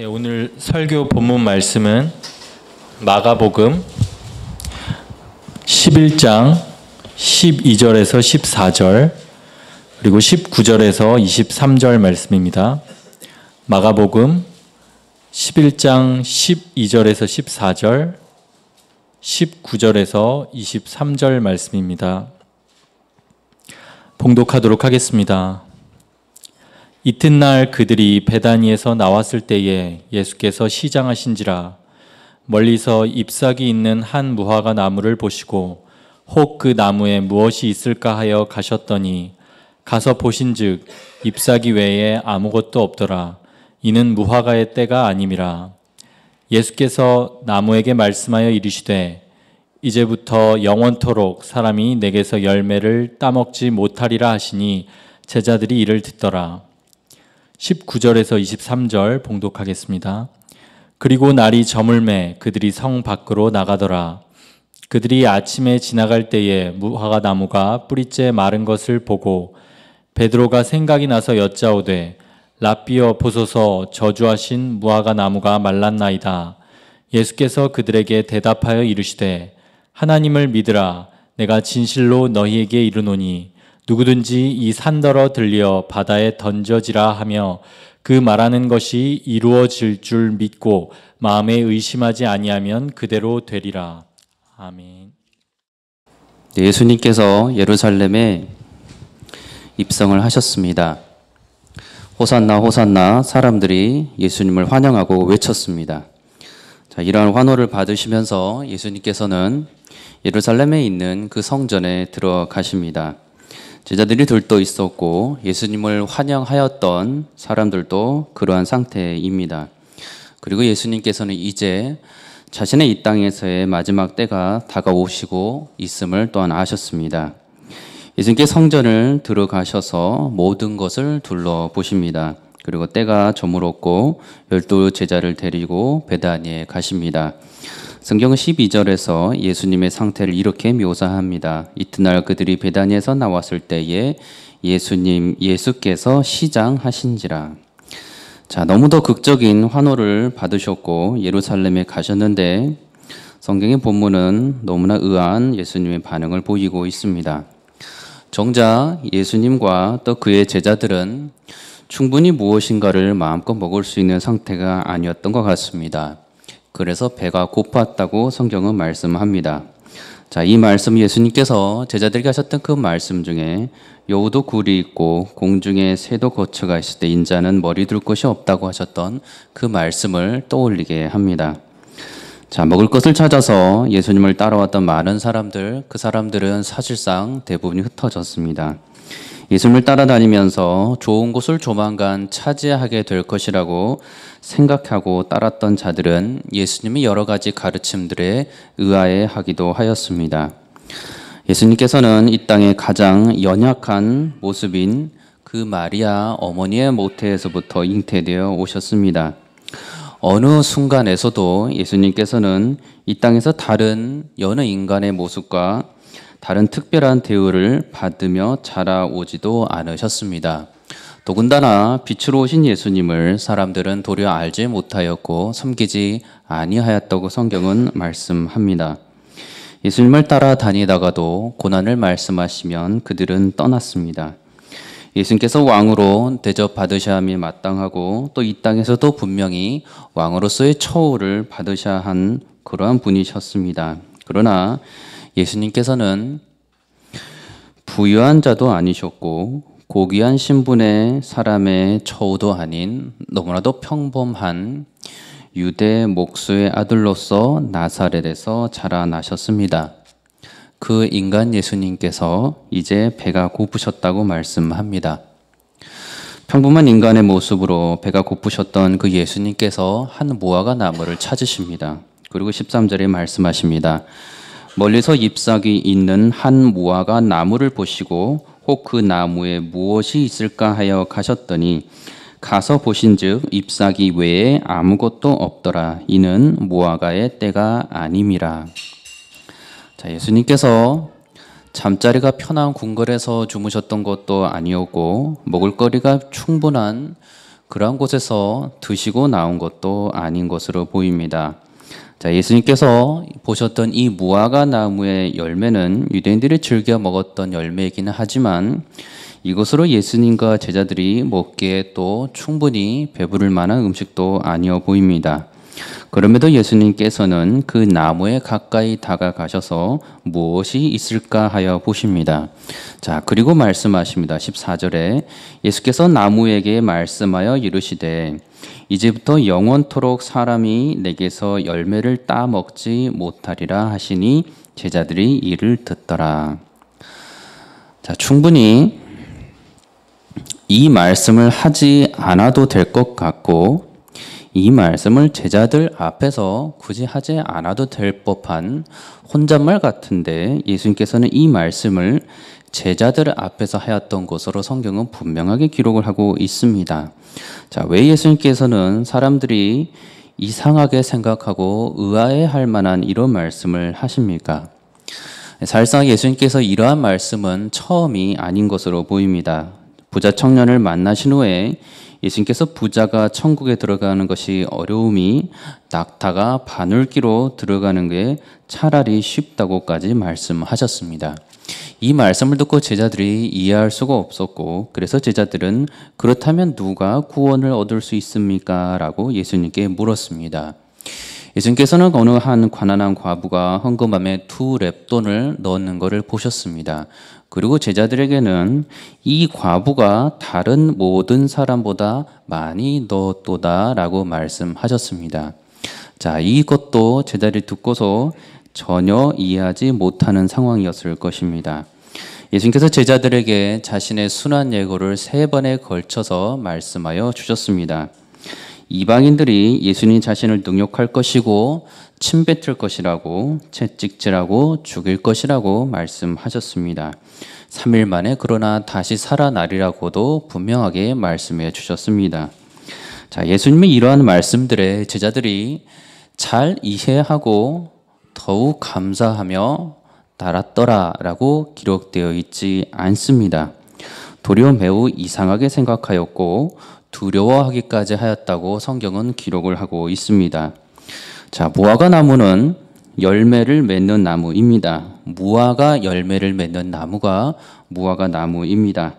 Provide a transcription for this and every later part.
오늘 설교 본문 말씀은 마가복음 11장 12절에서 14절 그리고 19절에서 23절 말씀입니다. 마가복음 11장 12절에서 14절 19절에서 23절 말씀입니다. 봉독하도록 하겠습니다. 이튿날 그들이 베다니에서 나왔을 때에 예수께서 시장하신지라 멀리서 잎사귀 있는 한 무화과 나무를 보시고 혹 그 나무에 무엇이 있을까 하여 가셨더니 가서 보신즉 잎사귀 외에 아무것도 없더라. 이는 무화과의 때가 아님이라. 예수께서 나무에게 말씀하여 이르시되 이제부터 영원토록 사람이 내게서 열매를 따먹지 못하리라 하시니 제자들이 이를 듣더라. 19절에서 23절 봉독하겠습니다. 그리고 날이 저물매 그들이 성 밖으로 나가더라. 그들이 아침에 지나갈 때에 무화과 나무가 뿌리째 마른 것을 보고 베드로가 생각이 나서 여짜오되 랍비여 보소서 저주하신 무화과 나무가 말랐나이다. 예수께서 그들에게 대답하여 이르시되 하나님을 믿으라. 내가 진실로 너희에게 이르노니 누구든지 이 산더러 들려 바다에 던져지라 하며 그 말하는 것이 이루어질 줄 믿고 마음에 의심하지 아니하면 그대로 되리라. 아멘. 예수님께서 예루살렘에 입성을 하셨습니다. 호산나 호산나 사람들이 예수님을 환영하고 외쳤습니다. 자, 이러한 환호를 받으시면서 예수님께서는 예루살렘에 있는 그 성전에 들어가십니다. 제자들이 들떠 있었고 예수님을 환영하였던 사람들도 그러한 상태입니다. 그리고 예수님께서는 이제 자신의 이 땅에서의 마지막 때가 다가오시고 있음을 또한 아셨습니다. 예수님께 성전을 들어가셔서 모든 것을 둘러보십니다. 그리고 때가 저물었고 12 제자를 데리고 베다니에 가십니다. 성경은 12절에서 예수님의 상태를 이렇게 묘사합니다. 이튿날 그들이 베다니에서 나왔을 때에 예수께서 시장하신지라. 자, 너무도 극적인 환호를 받으셨고 예루살렘에 가셨는데 성경의 본문은 너무나 의아한 예수님의 반응을 보이고 있습니다. 정작 예수님과 또 그의 제자들은 충분히 무엇인가를 마음껏 먹을 수 있는 상태가 아니었던 것 같습니다. 그래서 배가 고팠다고 성경은 말씀합니다. 자, 이 말씀 예수님께서 제자들에게 하셨던 그 말씀 중에 여우도 굴이 있고 공중에 새도 거처가 있을 때 인자는 머리 둘 곳이 없다고 하셨던 그 말씀을 떠올리게 합니다. 자, 먹을 것을 찾아서 예수님을 따라왔던 많은 사람들, 그 사람들은 사실상 대부분이 흩어졌습니다. 예수님을 따라다니면서 좋은 곳을 조만간 차지하게 될 것이라고 생각하고 따랐던 자들은 예수님의 여러 가지 가르침들에 의아해하기도 하였습니다. 예수님께서는 이 땅의 가장 연약한 모습인 그 마리아 어머니의 모태에서부터 잉태되어 오셨습니다. 어느 순간에서도 예수님께서는 이 땅에서 다른 여느 인간의 모습과 다른 특별한 대우를 받으며 자라오지도 않으셨습니다. 더군다나 빛으로 오신 예수님을 사람들은 도리어 알지 못하였고 섬기지 아니하였다고 성경은 말씀합니다. 예수님을 따라다니다가도 고난을 말씀하시면 그들은 떠났습니다. 예수님께서 왕으로 대접받으셔야 함이 마땅하고 또 이 땅에서도 분명히 왕으로서의 처우를 받으셔야 한 그러한 분이셨습니다. 그러나 예수님께서는 부유한 자도 아니셨고 고귀한 신분의 사람의 처우도 아닌 너무나도 평범한 유대 목수의 아들로서 나사렛에서 자라나셨습니다. 그 인간 예수님께서 이제 배가 고프셨다고 말씀합니다. 평범한 인간의 모습으로 배가 고프셨던 그 예수님께서 한 무화과 나무를 찾으십니다. 그리고 13절에 말씀하십니다. 멀리서 잎사귀 있는 한 무화과 나무를 보시고 혹 그 나무에 무엇이 있을까 하여 가셨더니 가서 보신즉 잎사귀 외에 아무것도 없더라. 이는 무화과의 때가 아님이라. 자, 예수님께서 잠자리가 편한 궁궐에서 주무셨던 것도 아니었고 먹을거리가 충분한 그러한 곳에서 드시고 나온 것도 아닌 것으로 보입니다. 자, 예수님께서 보셨던 이 무화과 나무의 열매는 유대인들이 즐겨 먹었던 열매이기는 하지만 이것으로 예수님과 제자들이 먹기에 또 충분히 배부를 만한 음식도 아니어 보입니다. 그럼에도 예수님께서는 그 나무에 가까이 다가가셔서 무엇이 있을까 하여 보십니다. 자, 그리고 말씀하십니다. 14절에 예수께서 나무에게 말씀하여 이르시되 이제부터 영원토록 사람이 내게서 열매를 따 먹지 못하리라 하시니 제자들이 이를 듣더라. 자, 충분히 이 말씀을 하지 않아도 될 것 같고 이 말씀을 제자들 앞에서 굳이 하지 않아도 될 법한 혼잣말 같은데 예수님께서는 이 말씀을 제자들 앞에서 하였던 것으로 성경은 분명하게 기록을 하고 있습니다. 자, 왜 예수님께서는 사람들이 이상하게 생각하고 의아해할 만한 이런 말씀을 하십니까? 사실상 예수님께서 이러한 말씀은 처음이 아닌 것으로 보입니다. 부자 청년을 만나신 후에 예수님께서 부자가 천국에 들어가는 것이 어려움이 낙타가 바늘기로 들어가는 게 차라리 쉽다고까지 말씀하셨습니다. 이 말씀을 듣고 제자들이 이해할 수가 없었고 그래서 제자들은 그렇다면 누가 구원을 얻을 수 있습니까? 라고 예수님께 물었습니다. 예수님께서는 어느 한 가난한 과부가 헌금함에 2렙돈을 넣는 것을 보셨습니다. 그리고 제자들에게는 이 과부가 다른 모든 사람보다 많이 넣었도다 라고 말씀하셨습니다. 자, 이것도 제자들이 듣고서 전혀 이해하지 못하는 상황이었을 것입니다. 예수님께서 제자들에게 자신의 순환 예고를 3번에 걸쳐서 말씀하여 주셨습니다. 이방인들이 예수님 자신을 능욕할 것이고 침뱉을 것이라고 채찍질하고 죽일 것이라고 말씀하셨습니다. 3일 만에 그러나 다시 살아나리라고도 분명하게 말씀해 주셨습니다. 자, 예수님의 이러한 말씀들에 제자들이 잘 이해하고 더욱 감사하며 따랐더라라고 기록되어 있지 않습니다. 도리어 매우 이상하게 생각하였고 두려워하기까지 하였다고 성경은 기록을 하고 있습니다. 자, 무화과 나무는 열매를 맺는 나무입니다. 무화과 열매를 맺는 나무가 무화과 나무입니다.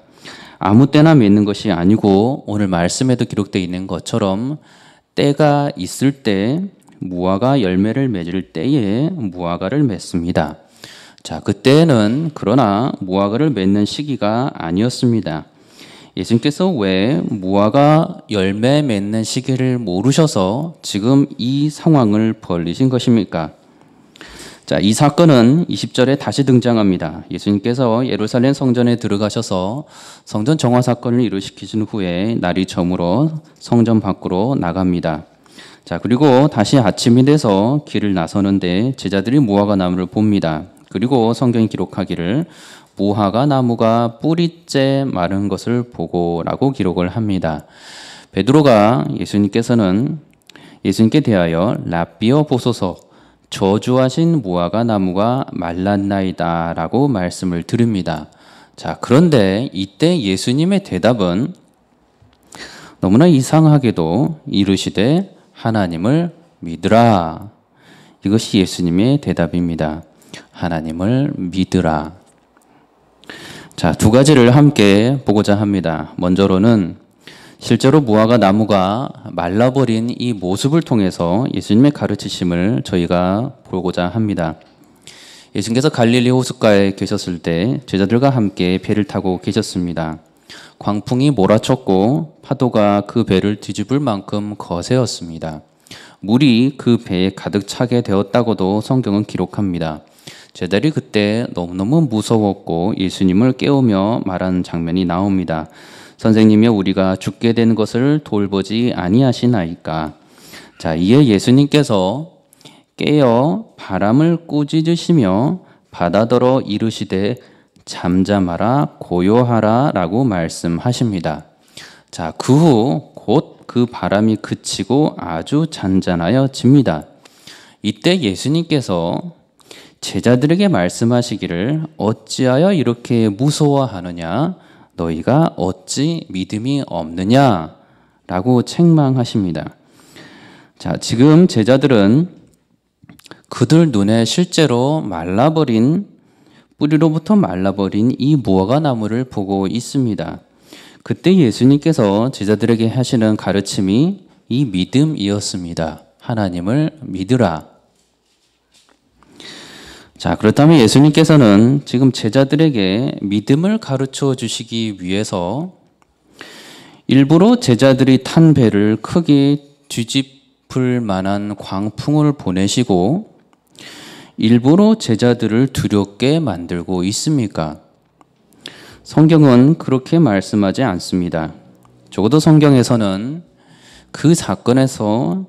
아무 때나 맺는 것이 아니고 오늘 말씀에도 기록되어 있는 것처럼 때가 있을 때 무화과 열매를 맺을 때에 무화과를 맺습니다. 자, 그때는 그러나 무화과를 맺는 시기가 아니었습니다. 예수님께서 왜 무화과 열매 맺는 시기를 모르셔서 지금 이 상황을 벌이신 것입니까? 자, 이 사건은 20절에 다시 등장합니다. 예수님께서 예루살렘 성전에 들어가셔서 성전 정화 사건을 이루시키신 후에 날이 저물어 성전 밖으로 나갑니다. 자, 그리고 다시 아침이 돼서 길을 나서는데 제자들이 무화과 나무를 봅니다. 그리고 성경이 기록하기를 무화과 나무가 뿌리째 마른 것을 보고라고 기록을 합니다. 베드로가 예수님께 대하여 라삐어 보소서 저주하신 무화과 나무가 말랐나이다라고 말씀을 드립니다. 자, 그런데 이때 예수님의 대답은 너무나 이상하게도 이르시되 하나님을 믿으라. 이것이 예수님의 대답입니다. 하나님을 믿으라. 자, 2가지를 함께 보고자 합니다. 먼저로는 실제로 무화과 나무가 말라버린 이 모습을 통해서 예수님의 가르치심을 저희가 보고자 합니다. 예수님께서 갈릴리 호숫가에 계셨을 때 제자들과 함께 배를 타고 계셨습니다. 광풍이 몰아쳤고 파도가 그 배를 뒤집을 만큼 거세었습니다. 물이 그 배에 가득 차게 되었다고도 성경은 기록합니다. 제자들이 그때 너무너무 무서웠고 예수님을 깨우며 말하는 장면이 나옵니다. 선생님이여 우리가 죽게 된 것을 돌보지 아니하시나이까. 자, 이에 예수님께서 깨어 바람을 꾸짖으시며 바다더러 이르시되 잠잠하라 고요하라 라고 말씀하십니다. 자, 그 후 곧 그 바람이 그치고 아주 잔잔하여집니다. 이때 예수님께서 제자들에게 말씀하시기를 어찌하여 이렇게 무서워하느냐? 너희가 어찌 믿음이 없느냐? 라고 책망하십니다. 자, 지금 제자들은 그들 눈에 실제로 뿌리로부터 말라버린 이 무화과 나무를 보고 있습니다. 그때 예수님께서 제자들에게 하시는 가르침이 이 믿음이었습니다. 하나님을 믿으라. 자, 그렇다면 예수님께서는 지금 제자들에게 믿음을 가르쳐 주시기 위해서 일부러 제자들이 탄 배를 크게 뒤집을 만한 광풍을 보내시고 일부러 제자들을 두렵게 만들고 있습니까? 성경은 그렇게 말씀하지 않습니다. 적어도 성경에서는 그 사건에서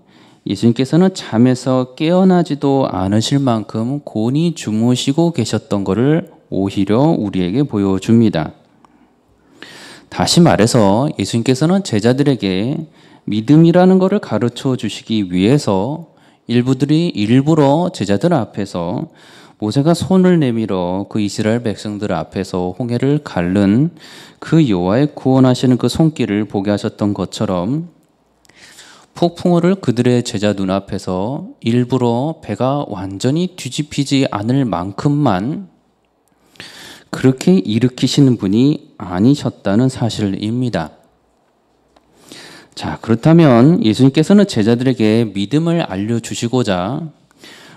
예수님께서는 잠에서 깨어나지도 않으실 만큼 곤히 주무시고 계셨던 것을 오히려 우리에게 보여줍니다. 다시 말해서 예수님께서는 제자들에게 믿음이라는 것을 가르쳐 주시기 위해서 일부러 제자들 앞에서 모세가 손을 내밀어 그 이스라엘 백성들 앞에서 홍해를 갈른 그 여호와의 구원하시는 그 손길을 보게 하셨던 것처럼 폭풍우를 그들의 제자 눈앞에서 일부러 배가 완전히 뒤집히지 않을 만큼만 그렇게 일으키시는 분이 아니셨다는 사실입니다. 자, 그렇다면 예수님께서는 제자들에게 믿음을 알려주시고자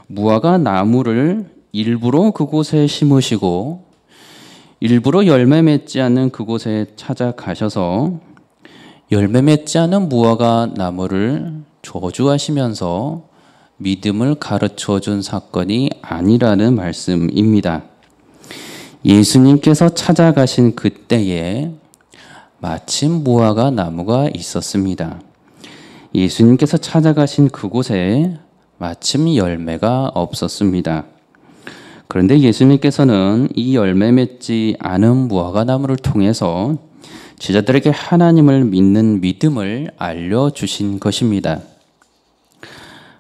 무화과 나무를 일부러 그곳에 심으시고 일부러 열매 맺지 않는 그곳에 찾아가셔서 열매 맺지 않은 무화과 나무를 저주하시면서 믿음을 가르쳐 준 사건이 아니라는 말씀입니다. 예수님께서 찾아가신 그때에 마침 무화과 나무가 있었습니다. 예수님께서 찾아가신 그곳에 마침 열매가 없었습니다. 그런데 예수님께서는 이 열매 맺지 않은 무화과 나무를 통해서 제자들에게 하나님을 믿는 믿음을 알려주신 것입니다.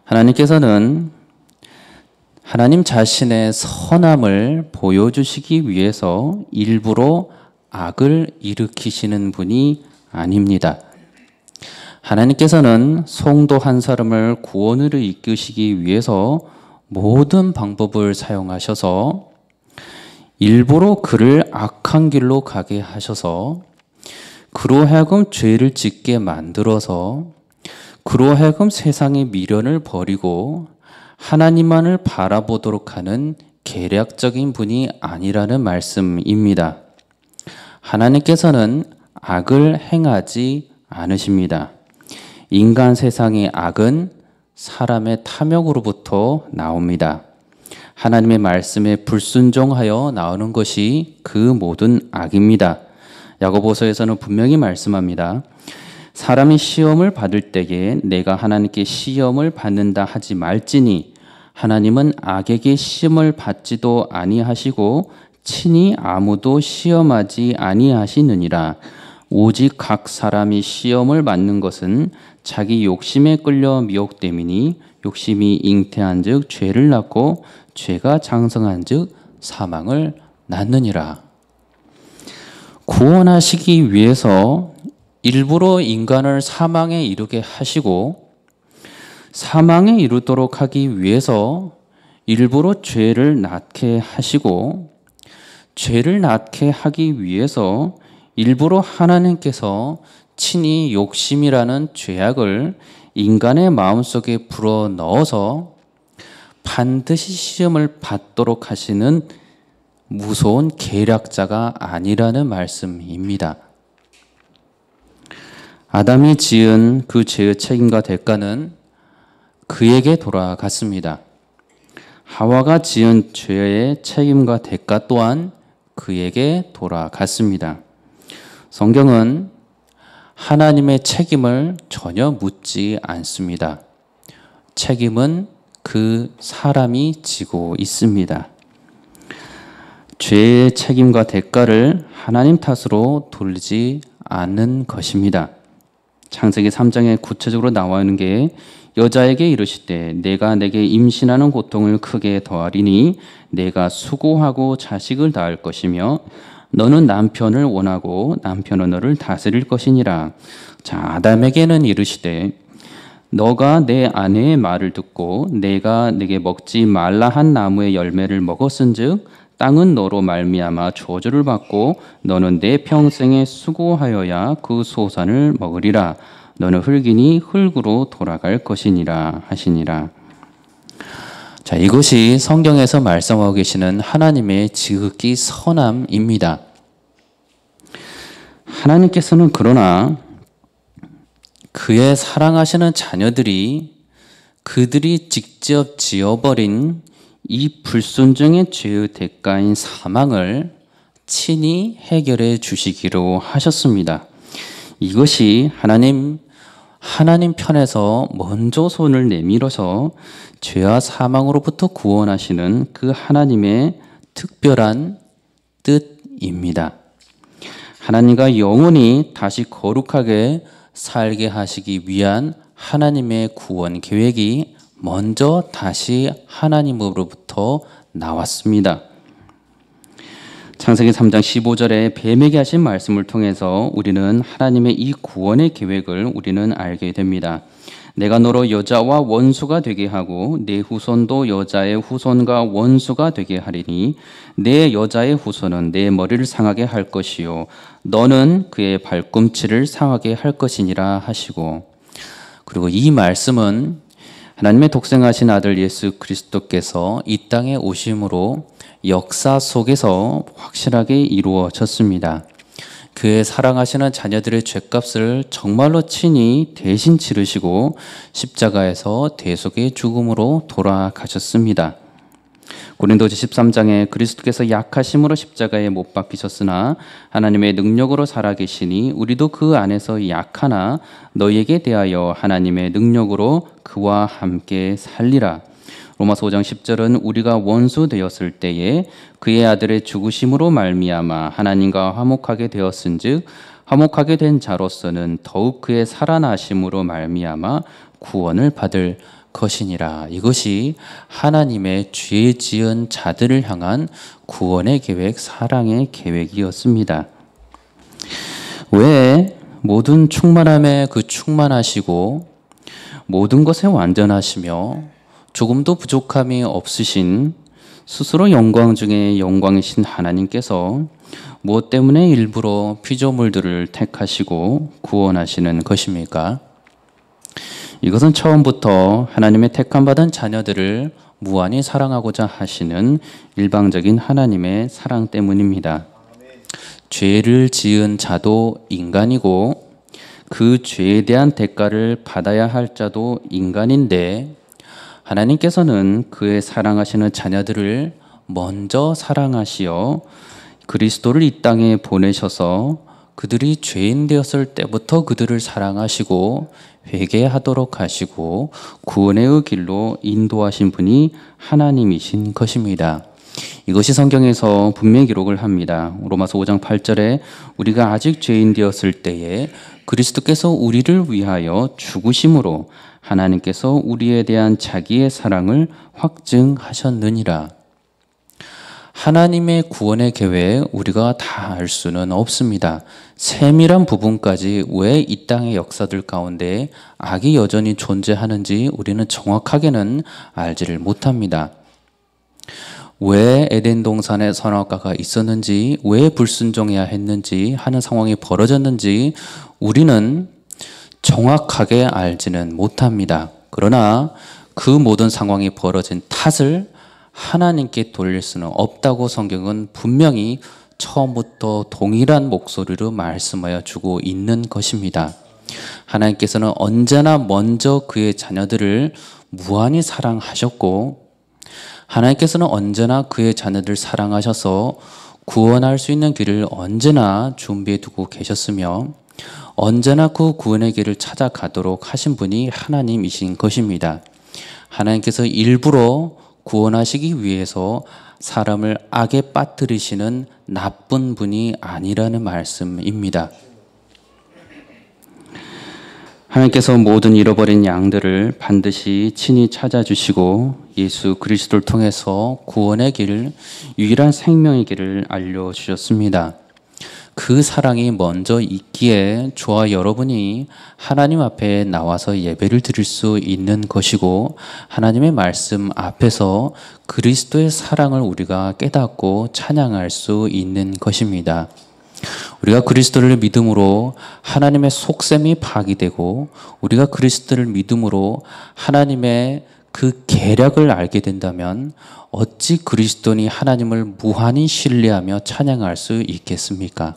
하나님께서는 하나님 자신의 선함을 보여주시기 위해서 일부러 악을 일으키시는 분이 아닙니다. 하나님께서는 성도 한 사람을 구원으로 이끄시기 위해서 모든 방법을 사용하셔서 일부러 그를 악한 길로 가게 하셔서 그로 하여금 죄를 짓게 만들어서 그로 하여금 세상의 미련을 버리고 하나님만을 바라보도록 하는 계략적인 분이 아니라는 말씀입니다. 하나님께서는 악을 행하지 않으십니다. 인간 세상의 악은 사람의 탐욕으로부터 나옵니다. 하나님의 말씀에 불순종하여 나오는 것이 그 모든 악입니다. 야고보서에서는 분명히 말씀합니다. 사람이 시험을 받을 때에 내가 하나님께 시험을 받는다 하지 말지니 하나님은 악에게 시험을 받지도 아니하시고 친히 아무도 시험하지 아니하시느니라. 오직 각 사람이 시험을 받는 것은 자기 욕심에 끌려 미혹됨이니 욕심이 잉태한즉 죄를 낳고 죄가 장성한즉 사망을 낳느니라. 구원하시기 위해서 일부러 인간을 사망에 이르게 하시고 사망에 이르도록 하기 위해서 일부러 죄를 낳게 하시고 죄를 낳게 하기 위해서 일부러 하나님께서 친히 욕심이라는 죄악을 인간의 마음속에 불어넣어서 반드시 시험을 받도록 하시는 무서운 계략자가 아니라는 말씀입니다. 아담이 지은 그 죄의 책임과 대가는 그에게 돌아갔습니다. 하와가 지은 죄의 책임과 대가 또한 그에게 돌아갔습니다. 성경은 하나님의 책임을 전혀 묻지 않습니다. 책임은 그 사람이 지고 있습니다. 죄의 책임과 대가를 하나님 탓으로 돌리지 않는 것입니다. 창세기 3장에 구체적으로 나와 있는 게 여자에게 이르시되 내가 내게 임신하는 고통을 크게 더하리니 내가 수고하고 자식을 낳을 것이며 너는 남편을 원하고 남편은 너를 다스릴 것이니라. 자, 아담에게는 이르시되 너가 내 아내의 말을 듣고 내가 네게 먹지 말라 한 나무의 열매를 먹었은즉 땅은 너로 말미암아 저주를 받고 너는 내 평생에 수고하여야 그 소산을 먹으리라. 너는 흙이니 흙으로 돌아갈 것이니라 하시니라. 자, 이것이 성경에서 말씀하고 계시는 하나님의 지극히 선함입니다. 하나님께서는 그러나 그의 사랑하시는 자녀들이 그들이 직접 지어버린 이 불순종의 죄의 대가인 사망을 친히 해결해 주시기로 하셨습니다. 이것이 하나님 편에서 먼저 손을 내밀어서 죄와 사망으로부터 구원하시는 그 하나님의 특별한 뜻입니다. 하나님과 영원히 다시 거룩하게 살게 하시기 위한 하나님의 구원 계획이 먼저 다시 하나님으로부터 나왔습니다. 창세기 3장 15절에 뱀에게 하신 말씀을 통해서 우리는 하나님의 이 구원의 계획을 우리는 알게 됩니다. 내가 너로 여자와 원수가 되게 하고 내 후손도 여자의 후손과 원수가 되게 하리니 내 여자의 후손은 내 머리를 상하게 할 것이요 너는 그의 발꿈치를 상하게 할 것이니라 하시고, 그리고 이 말씀은 하나님의 독생하신 아들 예수 그리스도께서 이 땅에 오심으로 역사 속에서 확실하게 이루어졌습니다. 그의 사랑하시는 자녀들의 죄값을 정말로 친히 대신 치르시고 십자가에서 대속의 죽음으로 돌아가셨습니다. 고린도서 13장에 그리스도께서 약하심으로 십자가에 못 박히셨으나 하나님의 능력으로 살아계시니 우리도 그 안에서 약하나 너희에게 대하여 하나님의 능력으로 그와 함께 살리라. 로마서 5장 10절은 우리가 원수 되었을 때에 그의 아들의 죽으심으로 말미암아 하나님과 화목하게 되었은즉 화목하게 된 자로서는 더욱 그의 살아나심으로 말미암아 구원을 받을 것이니라. 이것이 하나님의 죄 지은 자들을 향한 구원의 계획, 사랑의 계획이었습니다. 왜 모든 충만함에 그 충만하시고 모든 것에 완전하시며 조금도 부족함이 없으신 스스로 영광 중에 영광이신 하나님께서 무엇 때문에 일부러 피조물들을 택하시고 구원하시는 것입니까? 이것은 처음부터 하나님의 택함받은 자녀들을 무한히 사랑하고자 하시는 일방적인 하나님의 사랑 때문입니다. 죄를 지은 자도 인간이고 그 죄에 대한 대가를 받아야 할 자도 인간인데 하나님께서는 그의 사랑하시는 자녀들을 먼저 사랑하시어 그리스도를 이 땅에 보내셔서 그들이 죄인 되었을 때부터 그들을 사랑하시고 회개하도록 하시고 구원의 길로 인도하신 분이 하나님이신 것입니다. 이것이 성경에서 분명히 기록을 합니다. 로마서 5장 8절에 우리가 아직 죄인 되었을 때에 그리스도께서 우리를 위하여 죽으심으로 하나님께서 우리에 대한 자기의 사랑을 확증하셨느니라. 하나님의 구원의 계획 우리가 다 알 수는 없습니다. 세밀한 부분까지 왜 이 땅의 역사들 가운데 악이 여전히 존재하는지 우리는 정확하게는 알지를 못합니다. 왜 에덴 동산에 선악과가 있었는지, 왜 불순종해야 했는지 하는 상황이 벌어졌는지 우리는 정확하게 알지는 못합니다. 그러나 그 모든 상황이 벌어진 탓을 하나님께 돌릴 수는 없다고 성경은 분명히 처음부터 동일한 목소리로 말씀하여 주고 있는 것입니다. 하나님께서는 언제나 먼저 그의 자녀들을 무한히 사랑하셨고 하나님께서는 언제나 그의 자녀들을 사랑하셔서 구원할 수 있는 길을 언제나 준비해 두고 계셨으며 언제나 그 구원의 길을 찾아가도록 하신 분이 하나님이신 것입니다. 하나님께서 일부러 구원하시기 위해서 사람을 악에 빠뜨리시는 나쁜 분이 아니라는 말씀입니다. 하나님께서 모든 잃어버린 양들을 반드시 친히 찾아주시고 예수 그리스도를 통해서 구원의 길을, 유일한 생명의 길을 알려주셨습니다. 그 사랑이 먼저 있기에 저와 여러분이 하나님 앞에 나와서 예배를 드릴 수 있는 것이고, 하나님의 말씀 앞에서 그리스도의 사랑을 우리가 깨닫고 찬양할 수 있는 것입니다. 우리가 그리스도를 믿음으로 하나님의 속셈이 파기되고, 우리가 그리스도를 믿음으로 하나님의 그 계략을 알게 된다면 어찌 그리스도니 하나님을 무한히 신뢰하며 찬양할 수 있겠습니까?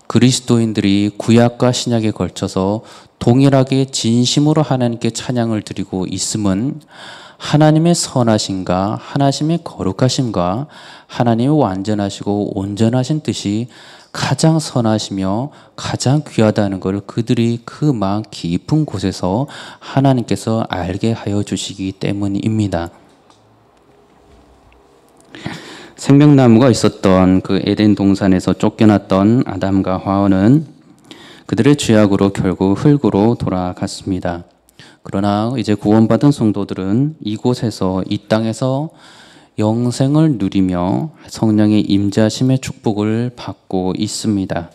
그리스도인들이 구약과 신약에 걸쳐서 동일하게 진심으로 하나님께 찬양을 드리고 있음은 하나님의 선하심과 하나님의 거룩하심과 하나님의 완전하시고 온전하신 뜻이 가장 선하시며 가장 귀하다는 것을 그들이 그 마음 깊은 곳에서 하나님께서 알게 하여 주시기 때문입니다. 생명나무가 있었던 그 에덴 동산에서 쫓겨났던 아담과 하와는 그들의 죄악으로 결국 흙으로 돌아갔습니다. 그러나 이제 구원받은 성도들은 이곳에서, 이 땅에서 영생을 누리며 성령의 임재하심의 축복을 받고 있습니다.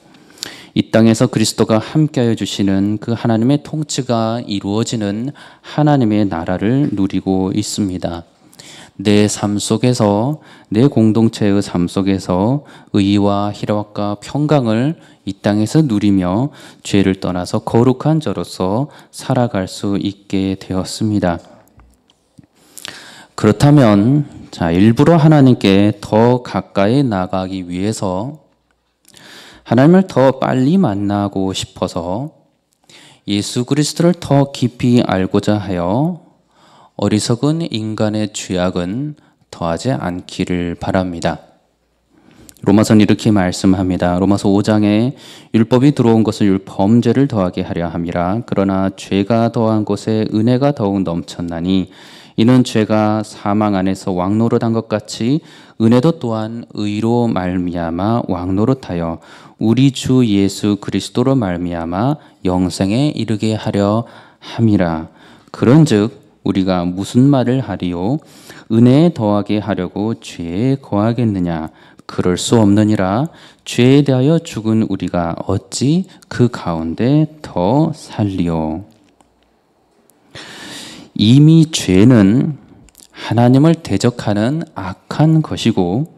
이 땅에서 그리스도가 함께하여 주시는 그 하나님의 통치가 이루어지는 하나님의 나라를 누리고 있습니다. 내 삶 속에서, 내 공동체의 삶 속에서 의와 희락과 평강을 이 땅에서 누리며 죄를 떠나서 거룩한 자로서 살아갈 수 있게 되었습니다. 그렇다면 일부러 하나님께 더 가까이 나가기 위해서, 하나님을 더 빨리 만나고 싶어서 예수 그리스도를 더 깊이 알고자 하여 어리석은 인간의 죄악은 더하지 않기를 바랍니다. 로마서는 이렇게 말씀합니다. 로마서 5장에 율법이 들어온 것을 범죄를 더하게 하려 함이라. 그러나 죄가 더한 곳에 은혜가 더욱 넘쳤나니 이는 죄가 사망 안에서 왕노릇한 것 같이 은혜도 또한 의로 말미암아 왕노릇하여 우리 주 예수 그리스도로 말미암아 영생에 이르게 하려 함이라. 그런즉 우리가 무슨 말을 하리요? 은혜에 더하게 하려고 죄에 거하겠느냐? 그럴 수 없느니라. 죄에 대하여 죽은 우리가 어찌 그 가운데 더 살리요? 이미 죄는 하나님을 대적하는 악한 것이고,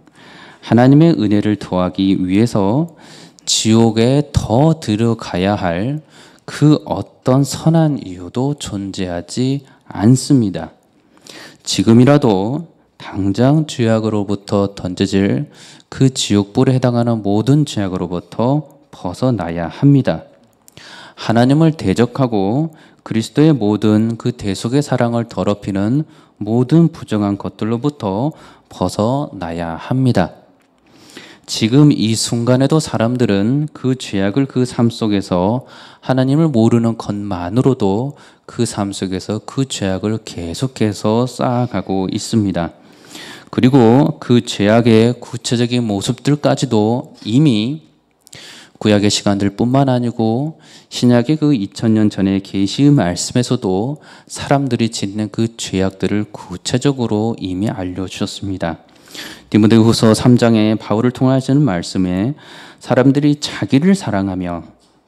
하나님의 은혜를 더하기 위해서 지옥에 더 들어가야 할 그 어떤 선한 이유도 존재하지 않습니다. 지금이라도 당장 죄악으로부터 던져질 그 지옥불에 해당하는 모든 죄악으로부터 벗어나야 합니다. 하나님을 대적하고 그리스도의 모든 그 대속의 사랑을 더럽히는 모든 부정한 것들로부터 벗어나야 합니다. 지금 이 순간에도 사람들은 그 죄악을 그 삶 속에서 하나님을 모르는 것만으로도 그 삶 속에서 그 죄악을 계속해서 쌓아가고 있습니다. 그리고 그 죄악의 구체적인 모습들까지도 이미 구약의 시간들 뿐만 아니고 신약의 그 2000년 전의 계시의 말씀에서도 사람들이 짓는 그 죄악들을 구체적으로 이미 알려주셨습니다. 디모데후서 3장에 바울을 통하시는 말씀에 사람들이 자기를 사랑하며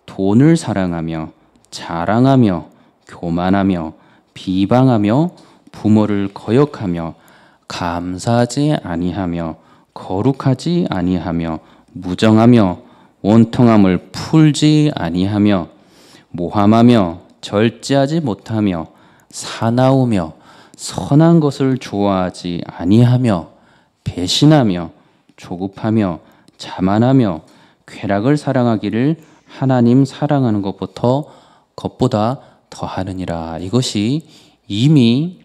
돈을 사랑하며 자랑하며 교만하며 비방하며 부모를 거역하며 감사하지 아니하며 거룩하지 아니하며 무정하며 원통함을 풀지 아니하며 모함하며 절제하지 못하며 사나우며 선한 것을 좋아하지 아니하며 배신하며 조급하며 자만하며 쾌락을 사랑하기를 하나님 사랑하는 것보다 더하느니라. 이것이 이미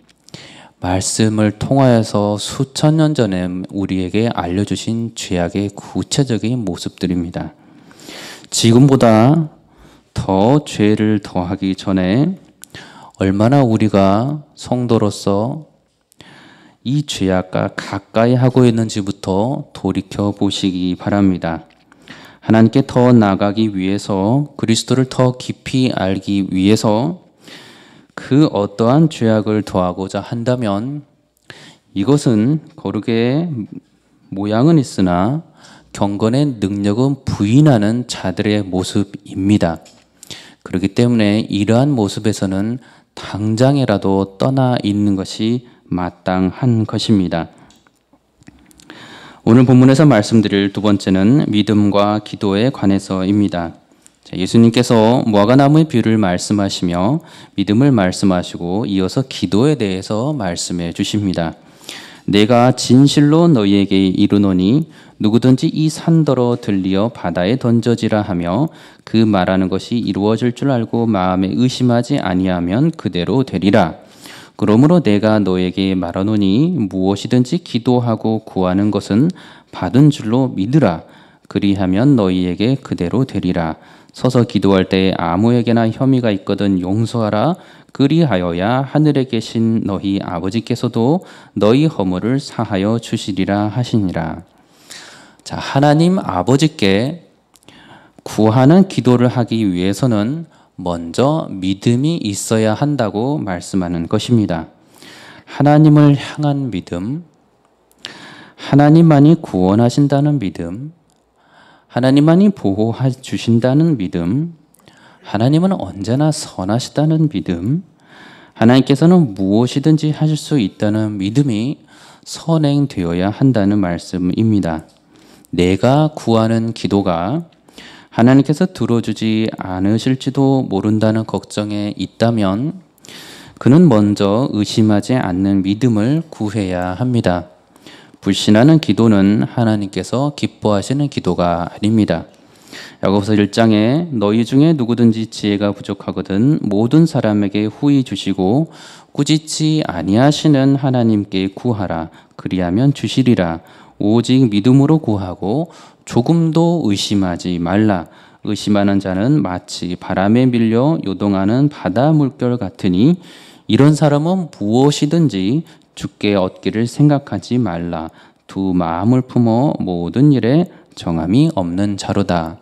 말씀을 통하여서 수천 년 전에 우리에게 알려주신 죄악의 구체적인 모습들입니다. 지금보다 더 죄를 더하기 전에 얼마나 우리가 성도로서 이 죄악과 가까이 하고 있는지부터 돌이켜 보시기 바랍니다. 하나님께 더 나아가기 위해서, 그리스도를 더 깊이 알기 위해서 그 어떠한 죄악을 더하고자 한다면 이것은 거룩의 모양은 있으나 경건의 능력은 부인하는 자들의 모습입니다. 그렇기 때문에 이러한 모습에서는 당장이라도 떠나 있는 것이 마땅한 것입니다. 오늘 본문에서 말씀드릴 두 번째는 믿음과 기도에 관해서입니다. 예수님께서 무화과나무의 비유를 말씀하시며 믿음을 말씀하시고 이어서 기도에 대해서 말씀해 주십니다. 내가 진실로 너희에게 이르노니 누구든지 이 산더러 들리어 바다에 던져지라 하며 그 말하는 것이 이루어질 줄 알고 마음에 의심하지 아니하면 그대로 되리라. 그러므로 내가 너에게 말하노니 무엇이든지 기도하고 구하는 것은 받은 줄로 믿으라. 그리하면 너희에게 그대로 되리라. 서서 기도할 때에 아무에게나 혐의가 있거든 용서하라. 그리하여야 하늘에 계신 너희 아버지께서도 너희 허물을 사하여 주시리라 하시니라. 자, 하나님 아버지께 구하는 기도를 하기 위해서는 먼저 믿음이 있어야 한다고 말씀하는 것입니다. 하나님을 향한 믿음, 하나님만이 구원하신다는 믿음, 하나님만이 보호해 주신다는 믿음, 하나님은 언제나 선하시다는 믿음, 하나님께서는 무엇이든지 하실 수 있다는 믿음이 선행되어야 한다는 말씀입니다. 내가 구하는 기도가 하나님께서 들어주지 않으실지도 모른다는 걱정에 있다면 그는 먼저 의심하지 않는 믿음을 구해야 합니다. 불신하는 기도는 하나님께서 기뻐하시는 기도가 아닙니다. 야고보서 1장에 너희 중에 누구든지 지혜가 부족하거든 모든 사람에게 후히 주시고 꾸짖지 아니하시는 하나님께 구하라. 그리하면 주시리라. 오직 믿음으로 구하고 조금도 의심하지 말라. 의심하는 자는 마치 바람에 밀려 요동하는 바다 물결 같으니 이런 사람은 무엇이든지 주께 얻기를 생각하지 말라. 두 마음을 품어 모든 일에 정함이 없는 자로다.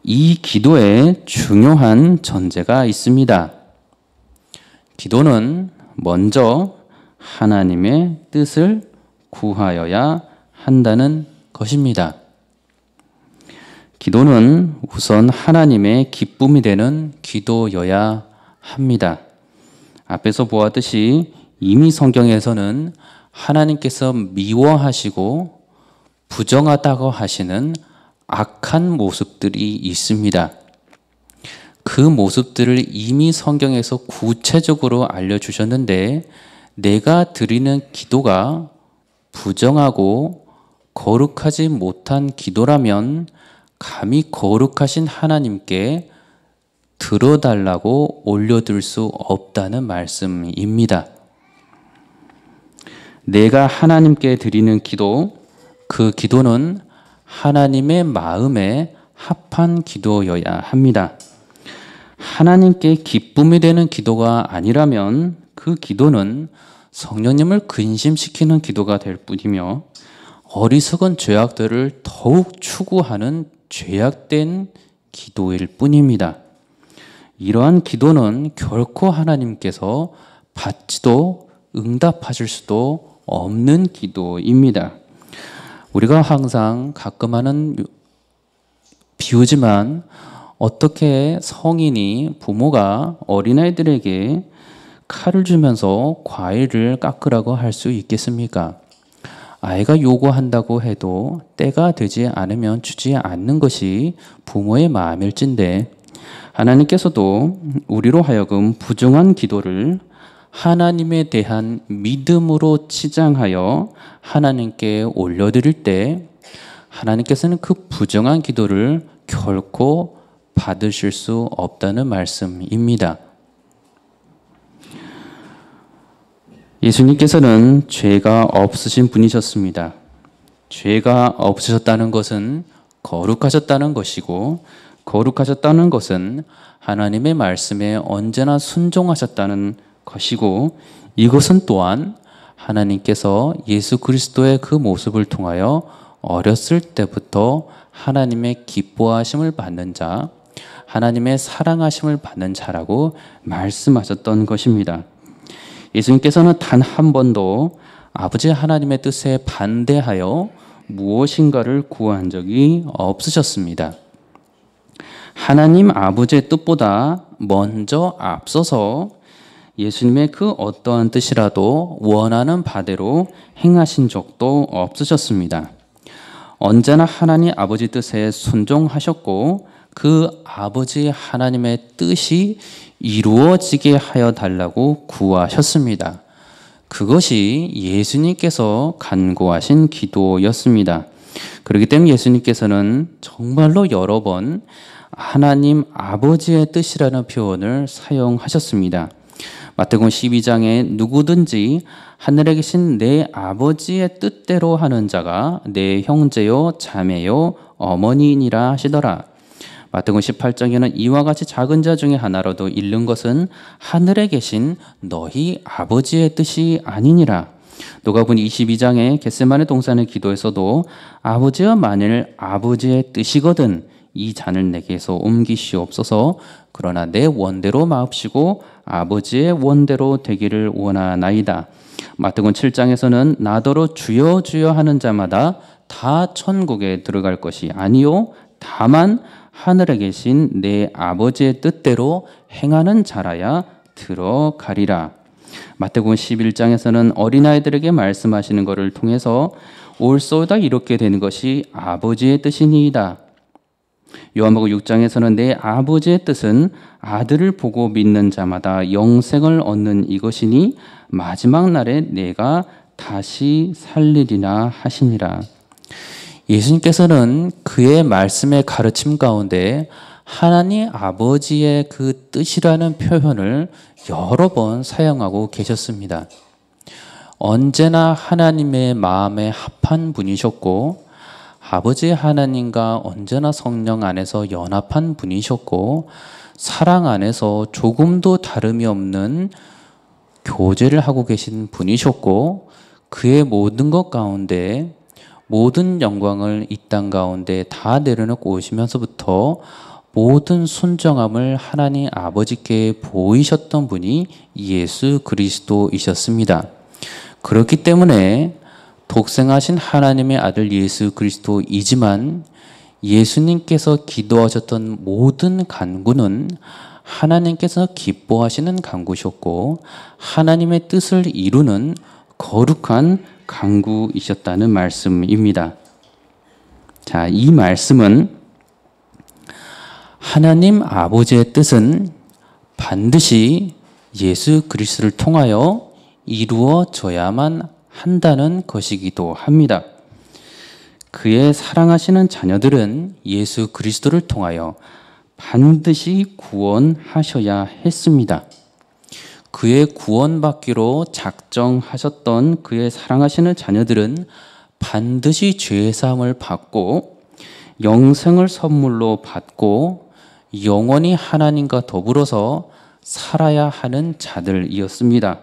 이 기도에 중요한 전제가 있습니다. 기도는 먼저 하나님의 뜻을 구하여야 한다는 것입니다. 기도는 우선 하나님의 기쁨이 되는 기도여야 합니다. 앞에서 보았듯이 이미 성경에서는 하나님께서 미워하시고 부정하다고 하시는 악한 모습들이 있습니다. 그 모습들을 이미 성경에서 구체적으로 알려주셨는데 내가 드리는 기도가 부정하고 거룩하지 못한 기도라면 감히 거룩하신 하나님께 들어달라고 올려둘 수 없다는 말씀입니다. 내가 하나님께 드리는 기도, 그 기도는 하나님의 마음에 합한 기도여야 합니다. 하나님께 기쁨이 되는 기도가 아니라면 그 기도는 성령님을 근심시키는 기도가 될 뿐이며 어리석은 죄악들을 더욱 추구하는 죄악된 기도일 뿐입니다. 이러한 기도는 결코 하나님께서 받지도 응답하실 수도 없는 기도입니다. 우리가 항상 가끔 하는 비유지만 어떻게 성인이 부모가 어린아이들에게 칼을 주면서 과일을 깎으라고 할 수 있겠습니까? 아이가 요구한다고 해도 때가 되지 않으면 주지 않는 것이 부모의 마음일진데 하나님께서도 우리로 하여금 부정한 기도를 하나님에 대한 믿음으로 치장하여 하나님께 올려드릴 때 하나님께서는 그 부정한 기도를 결코 받으실 수 없다는 말씀입니다. 예수님께서는 죄가 없으신 분이셨습니다. 죄가 없으셨다는 것은 거룩하셨다는 것이고 거룩하셨다는 것은 하나님의 말씀에 언제나 순종하셨다는 것이고 이것은 또한 하나님께서 예수 그리스도의 그 모습을 통하여 어렸을 때부터 하나님의 기뻐하심을 받는 자, 하나님의 사랑하심을 받는 자라고 말씀하셨던 것입니다. 예수님께서는 단 한 번도 아버지 하나님의 뜻에 반대하여 무엇인가를 구한 적이 없으셨습니다. 하나님 아버지의 뜻보다 먼저 앞서서 예수님의 그 어떠한 뜻이라도 원하는 바대로 행하신 적도 없으셨습니다. 언제나 하나님 아버지 뜻에 순종하셨고 그 아버지 하나님의 뜻이 이루어지게 하여 달라고 구하셨습니다. 그것이 예수님께서 간구하신 기도였습니다. 그렇기 때문에 예수님께서는 정말로 여러 번 하나님 아버지의 뜻이라는 표현을 사용하셨습니다. 마태복음 12장에 누구든지 하늘에 계신 내 아버지의 뜻대로 하는 자가 내 형제요 자매요 어머니이니라 하시더라. 마태복음 18장에는 이와 같이 작은 자 중에 하나라도 잃는 것은 하늘에 계신 너희 아버지의 뜻이 아니니라. 누가복음 22장에 겟세마네 동산의 기도에서도 아버지여 만일 아버지의 뜻이거든 이 잔을 내게서 옮기시옵소서. 그러나 내 원대로 마옵시고 아버지의 원대로 되기를 원하나이다. 마태복음 7장에서는 나더러 주여 주여 하는 자마다 다 천국에 들어갈 것이 아니요 다만 하늘에 계신 내 아버지의 뜻대로 행하는 자라야 들어가리라. 마태복음 11장에서는 어린아이들에게 말씀하시는 것을 통해서 올소이다 이렇게 되는 것이 아버지의 뜻이니이다. 요한복음 6장에서는 내 아버지의 뜻은 아들을 보고 믿는 자마다 영생을 얻는 이것이니 마지막 날에 내가 다시 살리리라 하시니라. 예수님께서는 그의 말씀의 가르침 가운데 하나님 아버지의 그 뜻이라는 표현을 여러 번 사용하고 계셨습니다. 언제나 하나님의 마음에 합한 분이셨고 아버지 하나님과 언제나 성령 안에서 연합한 분이셨고 사랑 안에서 조금도 다름이 없는 교제를 하고 계신 분이셨고 그의 모든 것 가운데 모든 영광을 이 땅 가운데 다 내려놓고 오시면서부터 모든 순정함을 하나님 아버지께 보이셨던 분이 예수 그리스도이셨습니다. 그렇기 때문에 독생하신 하나님의 아들 예수 그리스도이지만 예수님께서 기도하셨던 모든 간구는 하나님께서 기뻐하시는 간구셨고 하나님의 뜻을 이루는 거룩한 간구이셨다는 말씀입니다. 자, 이 말씀은 하나님 아버지의 뜻은 반드시 예수 그리스도를 통하여 이루어져야만 한다는 것이기도 합니다. 그의 사랑하시는 자녀들은 예수 그리스도를 통하여 반드시 구원하셔야 했습니다. 그의 구원받기로 작정하셨던 그의 사랑하시는 자녀들은 반드시 죄사함을 받고 영생을 선물로 받고 영원히 하나님과 더불어서 살아야 하는 자들이었습니다.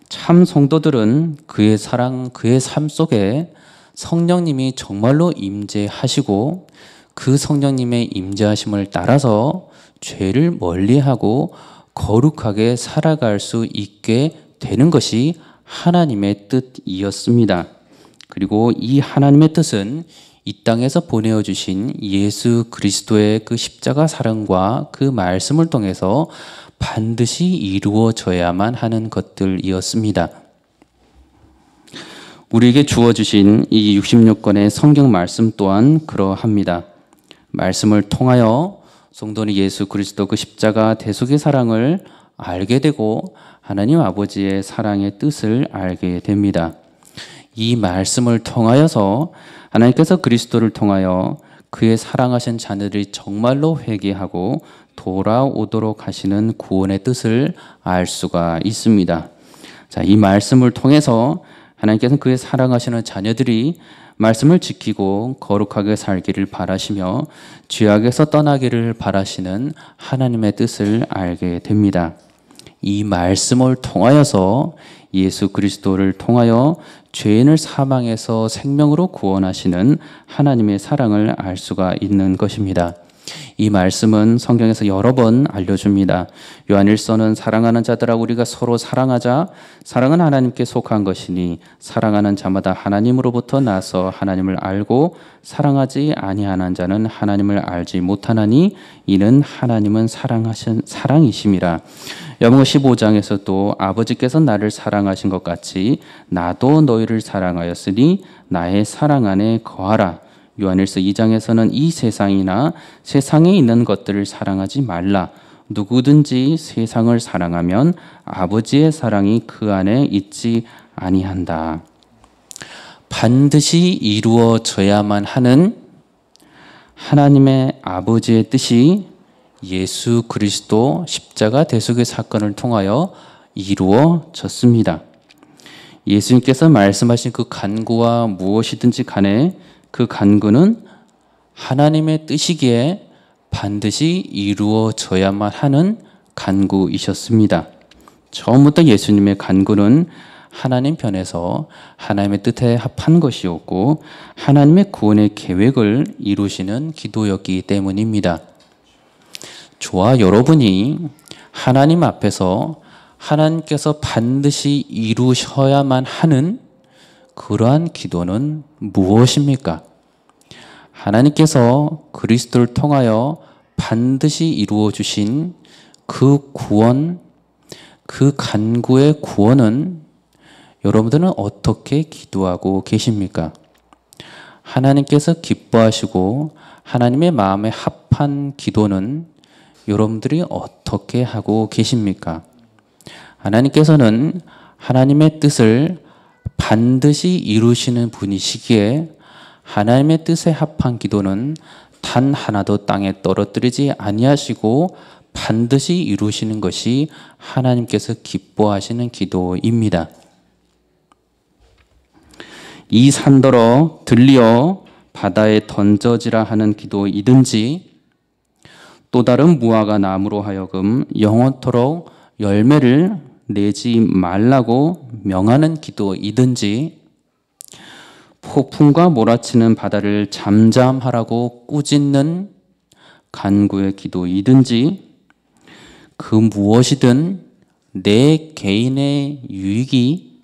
참 성도들은 그의 사랑, 그의 삶 속에 성령님이 정말로 임재하시고 그 성령님의 임재하심을 따라서 죄를 멀리하고 거룩하게 살아갈 수 있게 되는 것이 하나님의 뜻이었습니다. 그리고 이 하나님의 뜻은 이 땅에서 보내어 주신 예수 그리스도의 그 십자가 사랑과 그 말씀을 통해서 반드시 이루어져야만 하는 것들이었습니다. 우리에게 주어주신 이 66권의 성경 말씀 또한 그러합니다. 말씀을 통하여 성도는 예수 그리스도 그 십자가 대속의 사랑을 알게 되고 하나님 아버지의 사랑의 뜻을 알게 됩니다. 이 말씀을 통하여서 하나님께서 그리스도를 통하여 그의 사랑하신 자녀들이 정말로 회개하고 돌아오도록 하시는 구원의 뜻을 알 수가 있습니다. 자, 이 말씀을 통해서 하나님께서는 그의 사랑하시는 자녀들이 말씀을 지키고 거룩하게 살기를 바라시며 죄악에서 떠나기를 바라시는 하나님의 뜻을 알게 됩니다. 이 말씀을 통하여서 예수 그리스도를 통하여 죄인을 사망에서 생명으로 구원하시는 하나님의 사랑을 알 수가 있는 것입니다. 이 말씀은 성경에서 여러 번 알려줍니다. 요한일서는 사랑하는 자들아 우리가 서로 사랑하자. 사랑은 하나님께 속한 것이니 사랑하는 자마다 하나님으로부터 나서 하나님을 알고 사랑하지 아니하는 자는 하나님을 알지 못하나니 이는 하나님은 사랑이심이라. 요한복음 15장에서도 아버지께서 나를 사랑하신 것 같이 나도 너희를 사랑하였으니 나의 사랑 안에 거하라. 요한일서 2장에서는 이 세상이나 세상에 있는 것들을 사랑하지 말라. 누구든지 세상을 사랑하면 아버지의 사랑이 그 안에 있지 아니한다. 반드시 이루어져야만 하는 하나님의 아버지의 뜻이 예수 그리스도 십자가 대속의 사건을 통하여 이루어졌습니다. 예수님께서 말씀하신 그 간구와 무엇이든지 간에 그 간구는 하나님의 뜻이기에 반드시 이루어져야만 하는 간구이셨습니다. 처음부터 예수님의 간구는 하나님 편에서 하나님의 뜻에 합한 것이었고 하나님의 구원의 계획을 이루시는 기도였기 때문입니다. 저와 여러분이 하나님 앞에서 하나님께서 반드시 이루셔야만 하는 그러한 기도는 무엇입니까? 하나님께서 그리스도를 통하여 반드시 이루어 주신 그 구원, 그 간구의 구원은 여러분들은 어떻게 기도하고 계십니까? 하나님께서 기뻐하시고 하나님의 마음에 합한 기도는 여러분들이 어떻게 하고 계십니까? 하나님께서는 하나님의 뜻을 반드시 이루시는 분이시기에 하나님의 뜻에 합한 기도는 단 하나도 땅에 떨어뜨리지 아니하시고 반드시 이루시는 것이 하나님께서 기뻐하시는 기도입니다. 이 산더러 들리어 바다에 던져지라 하는 기도이든지 또 다른 무화과 나무로 하여금 영원토록 열매를 내지 말라고 명하는 기도이든지 폭풍과 몰아치는 바다를 잠잠하라고 꾸짖는 간구의 기도이든지 그 무엇이든 내 개인의 유익이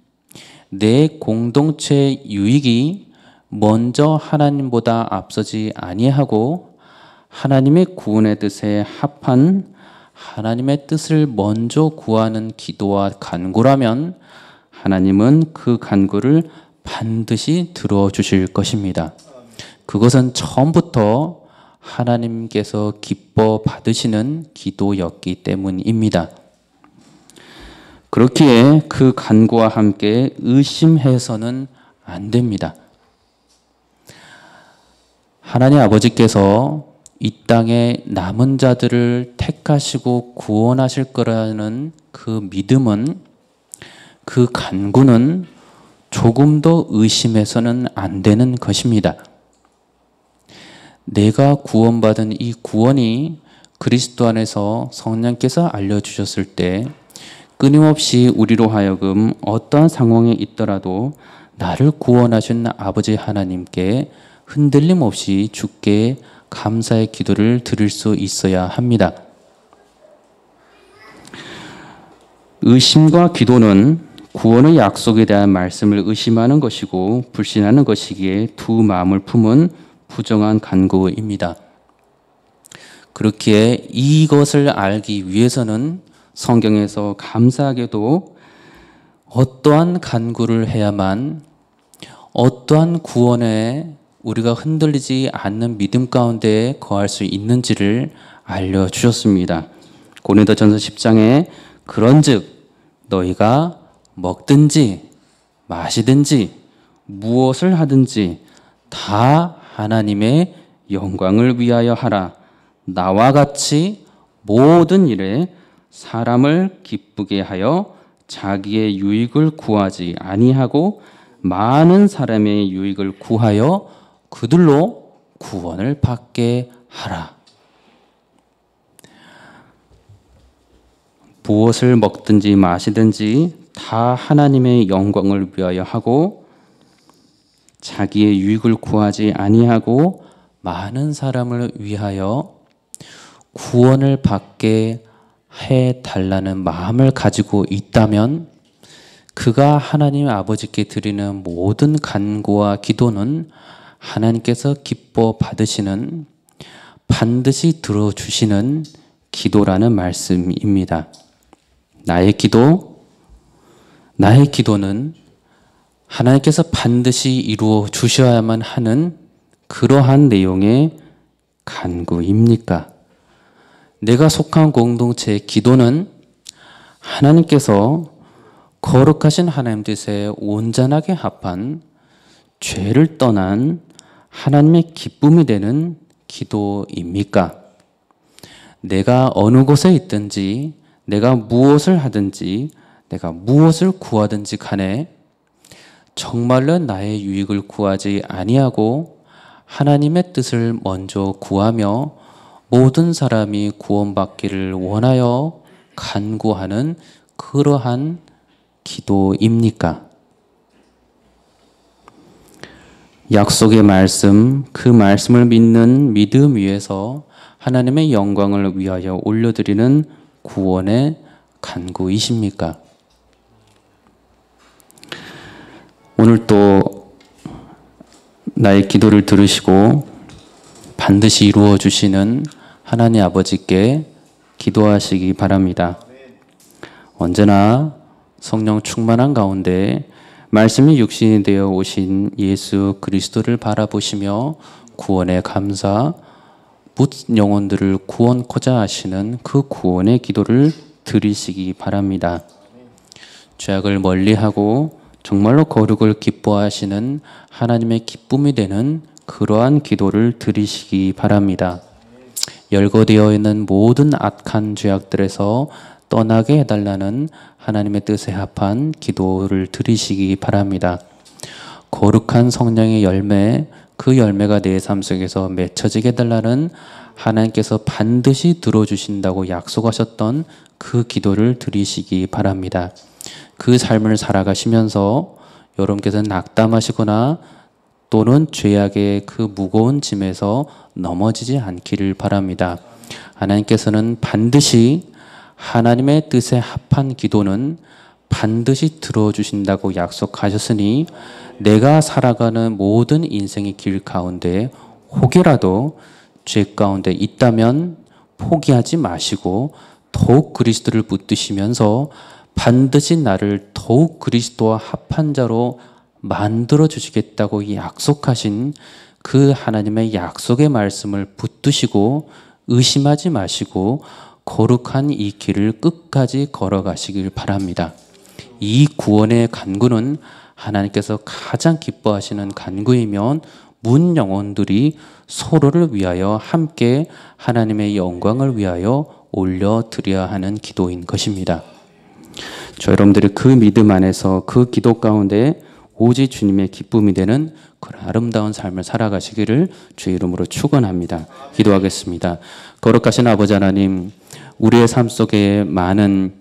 내 공동체 유익이 먼저 하나님보다 앞서지 아니하고 하나님의 구원의 뜻에 합한 하나님의 뜻을 먼저 구하는 기도와 간구라면 하나님은 그 간구를 반드시 들어주실 것입니다. 그것은 처음부터 하나님께서 기뻐 받으시는 기도였기 때문입니다. 그렇기에 그 간구와 함께 의심해서는 안 됩니다. 하나님 아버지께서 이 땅에 남은 자들을 택하시고 구원하실 거라는 그 믿음은, 그 간구는 조금도 의심해서는 안 되는 것입니다. 내가 구원받은 이 구원이 그리스도 안에서 성령께서 알려주셨을 때 끊임없이 우리로 하여금 어떠한 상황에 있더라도 나를 구원하신 아버지 하나님께 흔들림 없이 주께 감사의 기도를 드릴 수 있어야 합니다. 의심과 기도는 구원의 약속에 대한 말씀을 의심하는 것이고 불신하는 것이기에 두 마음을 품은 부정한 간구입니다. 그렇기에 이것을 알기 위해서는 성경에서 감사하게도 어떠한 간구를 해야만 어떠한 구원에 우리가 흔들리지 않는 믿음 가운데 거할 수 있는지를 알려주셨습니다. 고린도전서 10장에 그런즉 너희가 먹든지 마시든지 무엇을 하든지 다 하나님의 영광을 위하여 하라. 나와 같이 모든 일에 사람을 기쁘게 하여 자기의 유익을 구하지 아니하고 많은 사람의 유익을 구하여 그들로 구원을 받게 하라. 무엇을 먹든지 마시든지 다 하나님의 영광을 위하여 하고 자기의 유익을 구하지 아니하고 많은 사람을 위하여 구원을 받게 해달라는 마음을 가지고 있다면 그가 하나님 아버지께 드리는 모든 간구와 기도는 하나님께서 기뻐 받으시는, 반드시 들어주시는 기도라는 말씀입니다. 나의 기도는 하나님께서 반드시 이루어 주셔야만 하는 그러한 내용의 간구입니까? 내가 속한 공동체의 기도는 하나님께서 거룩하신 하나님 뜻에 온전하게 합한 죄를 떠난 하나님의 기쁨이 되는 기도입니까? 내가 어느 곳에 있든지, 내가 무엇을 하든지, 내가 무엇을 구하든지 간에 정말로 나의 유익을 구하지 아니하고 하나님의 뜻을 먼저 구하며 모든 사람이 구원받기를 원하여 간구하는 그러한 기도입니까? 약속의 말씀, 그 말씀을 믿는 믿음 위에서 하나님의 영광을 위하여 올려드리는 구원의 간구이십니까? 오늘 또 나의 기도를 들으시고 반드시 이루어 주시는 하나님 아버지께 기도하시기 바랍니다. 언제나 성령 충만한 가운데 말씀이 육신이 되어 오신 예수 그리스도를 바라보시며 구원의 감사, 묻 영혼들을 구원코자 하시는 그 구원의 기도를 드리시기 바랍니다. 죄악을 멀리하고 정말로 거룩을 기뻐하시는 하나님의 기쁨이 되는 그러한 기도를 드리시기 바랍니다. 열거되어 있는 모든 악한 죄악들에서 떠나게 해달라는 하나님의 뜻에 합한 기도를 드리시기 바랍니다. 거룩한 성령의 열매, 그 열매가 내 삶 속에서 맺혀지게 해달라는 하나님께서 반드시 들어주신다고 약속하셨던 그 기도를 드리시기 바랍니다. 그 삶을 살아가시면서 여러분께서 낙담하시거나 또는 죄악의 그 무거운 짐에서 넘어지지 않기를 바랍니다. 하나님께서는 반드시 하나님의 뜻에 합한 기도는 반드시 들어주신다고 약속하셨으니 내가 살아가는 모든 인생의 길 가운데 혹이라도 죄 가운데 있다면 포기하지 마시고 더욱 그리스도를 붙드시면서 반드시 나를 더욱 그리스도와 합한 자로 만들어 주시겠다고 약속하신 그 하나님의 약속의 말씀을 붙드시고 의심하지 마시고 거룩한 이 길을 끝까지 걸어가시길 바랍니다. 이 구원의 간구는 하나님께서 가장 기뻐하시는 간구이면 문 영혼들이 서로를 위하여 함께 하나님의 영광을 위하여 올려드려야 하는 기도인 것입니다. 저 여러분들이 그 믿음 안에서 그 기도 가운데 오직 주님의 기쁨이 되는 그런 아름다운 삶을 살아가시기를 주의 이름으로 축원합니다. 기도하겠습니다. 거룩하신 아버지 하나님, 우리의 삶 속에 많은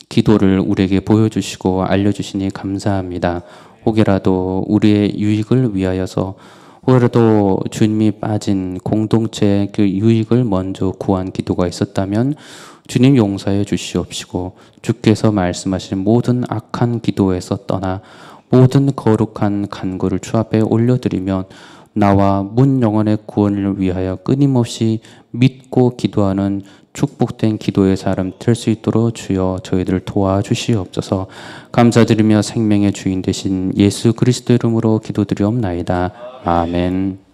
기도를 우리에게 보여주시고 알려주시니 감사합니다. 혹여라도 우리의 유익을 위하여서 혹여라도 주님이 빠진 공동체의 그 유익을 먼저 구한 기도가 있었다면 주님 용서해 주시옵시고 주께서 말씀하신 모든 악한 기도에서 떠나 모든 거룩한 간구를 주 앞에 올려드리면 나와 문 영혼의 구원을 위하여 끊임없이 믿고 기도하는 축복된 기도의 사람 될 수 있도록 주여 저희들을 도와주시옵소서. 감사드리며 생명의 주인 되신 예수 그리스도 이름으로 기도드리옵나이다. 아멘.